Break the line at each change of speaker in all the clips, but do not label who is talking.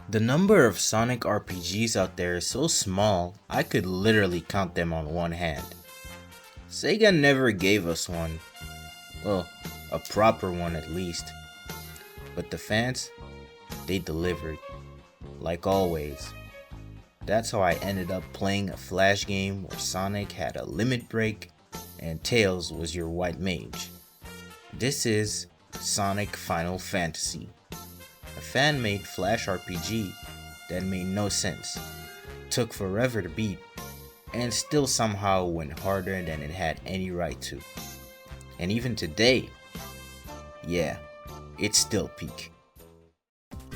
The number of Sonic RPGs out there is so small, I could literally count them on one hand. Sega never gave us one. Well, a proper one at least. But the fans, they delivered. Like always. That's how I ended up playing a Flash game where Sonic had a limit break and Tails was your white mage. This is Sonic Final Fantasy, a fan-made Flash RPG that made no sense, took forever to beat, and still somehow went harder than it had any right to. And even today, yeah, it's still peak.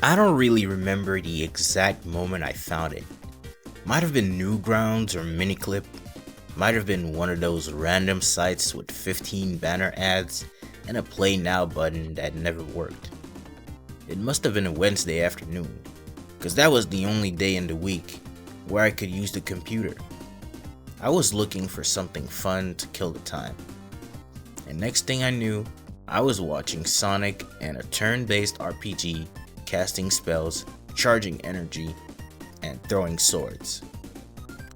I don't really remember the exact moment I found it. Might have been Newgrounds or Miniclip, might have been one of those random sites with 15 banner ads and a play now button that never worked. It must have been a Wednesday afternoon, cause that was the only day in the week where I could use the computer. I was looking for something fun to kill the time. And next thing I knew, I was watching Sonic and a turn-based RPG casting spells, charging energy, and throwing swords.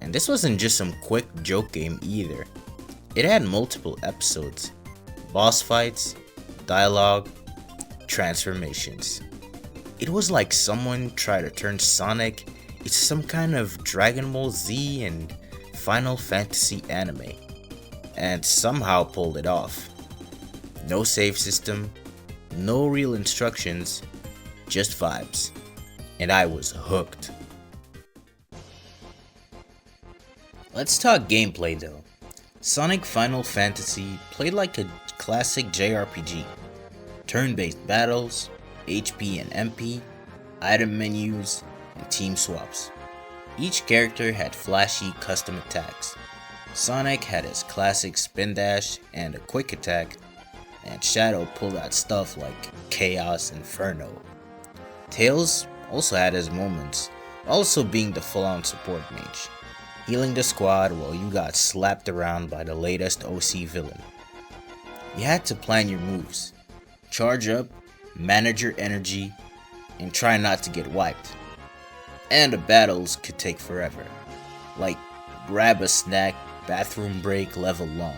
And this wasn't just some quick joke game either. It had multiple episodes, boss fights, dialogue, transformations. It was like someone tried to turn Sonic into some kind of Dragon Ball Z and Final Fantasy anime, and somehow pulled it off. No save system, no real instructions, just vibes. And I was hooked. Let's talk gameplay though. Sonic Final Fantasy played like a classic JRPG. Turn-based battles, HP and MP, item menus, and team swaps. Each character had flashy custom attacks. Sonic had his classic spin dash and a quick attack, and Shadow pulled out stuff like Chaos Inferno. Tails also had his moments, also being the full-on support mage, healing the squad while you got slapped around by the latest OC villain. You had to plan your moves, charge up, manage your energy, and try not to get wiped. And the battles could take forever, like grab a snack, bathroom break level long.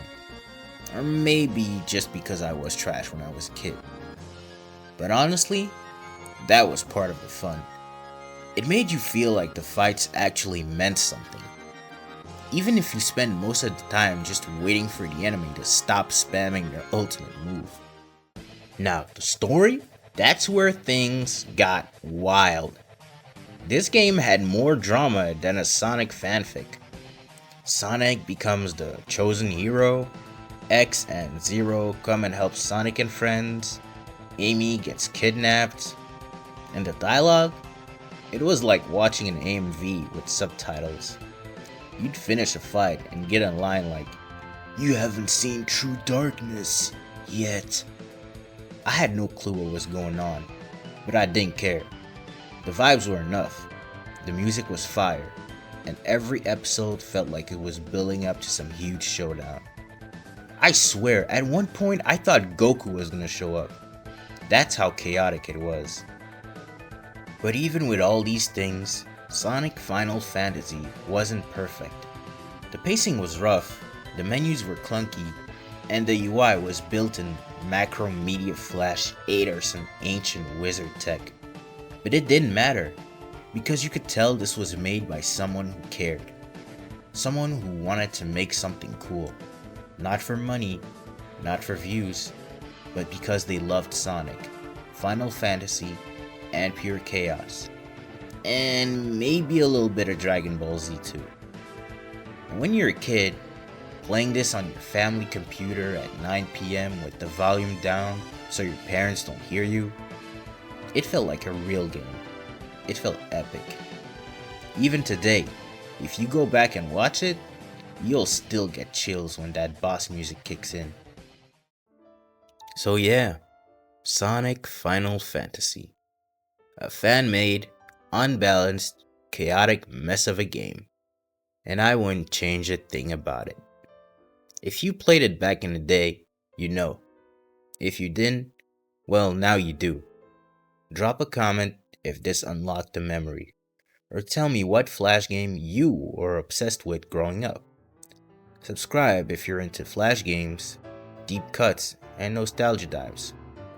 Or maybe just because I was trash when I was a kid. But honestly, that was part of the fun. It made you feel like the fights actually meant something. Even if you spend most of the time just waiting for the enemy to stop spamming their ultimate move. Now, the story? That's where things got wild. This game had more drama than a Sonic fanfic. Sonic becomes the chosen hero, X and Zero come and help Sonic and friends, Amy gets kidnapped, and the dialogue? It was like watching an AMV with subtitles. You'd finish a fight and get a line like, "You haven't seen true darkness yet." I had no clue what was going on, but I didn't care. The vibes were enough, the music was fire, and every episode felt like it was building up to some huge showdown. I swear, at one point I thought Goku was gonna show up. That's how chaotic it was. But even with all these things, Sonic Final Fantasy wasn't perfect. The pacing was rough, the menus were clunky, and the UI was built in Macromedia Flash 8 or some ancient wizard tech. But it didn't matter, because you could tell this was made by someone who cared. Someone who wanted to make something cool. Not for money, not for views, but because they loved Sonic, Final Fantasy, and pure chaos. And maybe a little bit of Dragon Ball Z too. And when you're a kid, playing this on your family computer at 9 p.m. with the volume down so your parents don't hear you, it felt like a real game. It felt epic. Even today, if you go back and watch it, you'll still get chills when that boss music kicks in. So yeah, Sonic Final Fantasy. A fan-made, unbalanced, chaotic mess of a game. And I wouldn't change a thing about it. If you played it back in the day, you know. If you didn't, well, now you do. Drop a comment if this unlocked a memory, or tell me what Flash game you were obsessed with growing up. Subscribe if you're into Flash games, deep cuts, and nostalgia dives.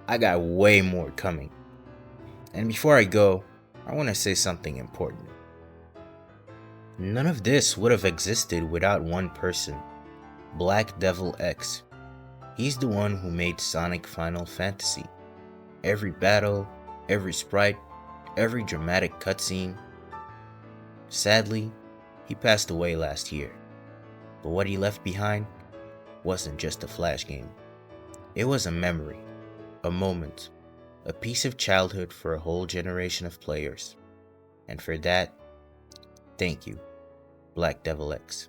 I got way more coming. And before I go, I want to say something important. None of this would have existed without one person, Black Devil X. He's the one who made Sonic Final Fantasy. Every battle, every sprite, every dramatic cutscene. Sadly, he passed away last year. But what he left behind wasn't just a Flash game. It was a memory, a moment, a piece of childhood for a whole generation of players. And for that, thank you, Black Devil X.